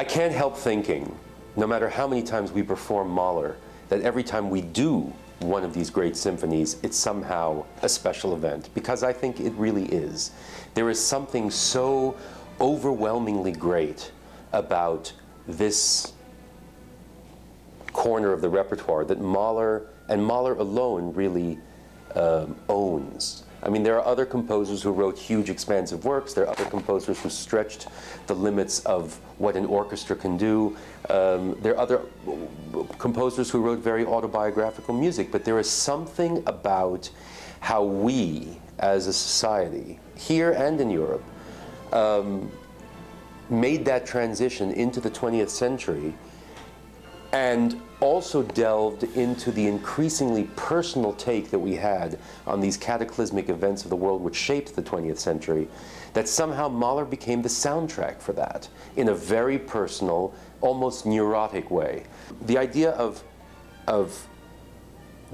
I can't help thinking, no matter how many times we perform Mahler, that every time we do one of these great symphonies, it's somehow a special event, because I think it really is. There is something so overwhelmingly great about this corner of the repertoire that Mahler, and Mahler alone, really owns. I mean, there are other composers who wrote huge, expansive works. There are other composers who stretched the limits of what an orchestra can do. There are other composers who wrote very autobiographical music. But there is something about how we, as a society, here and in Europe, made that transition into the 20th century, and also delved into the increasingly personal take that we had on these cataclysmic events of the world which shaped the 20th century, that somehow Mahler became the soundtrack for that in a very personal, almost neurotic way. The idea of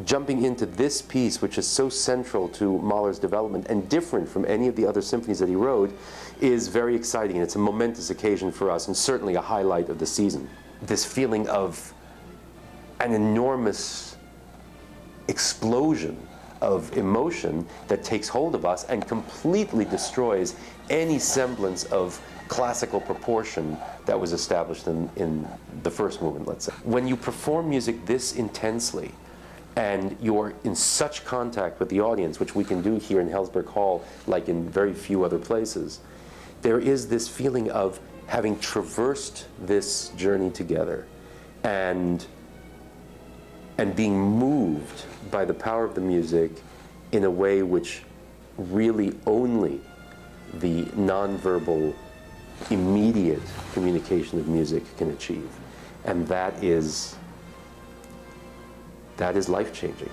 jumping into this piece, which is so central to Mahler's development and different from any of the other symphonies that he wrote, is very exciting, and it's a momentous occasion for us, and certainly a highlight of the season. This feeling of an enormous explosion of emotion that takes hold of us and completely destroys any semblance of classical proportion that was established in the first movement, let's say. When you perform music this intensely, and you're in such contact with the audience, which we can do here in Helzberg Hall like in very few other places, there is this feeling of having traversed this journey together and being moved by the power of the music in a way which really only the nonverbal, immediate communication of music can achieve. And that is life-changing.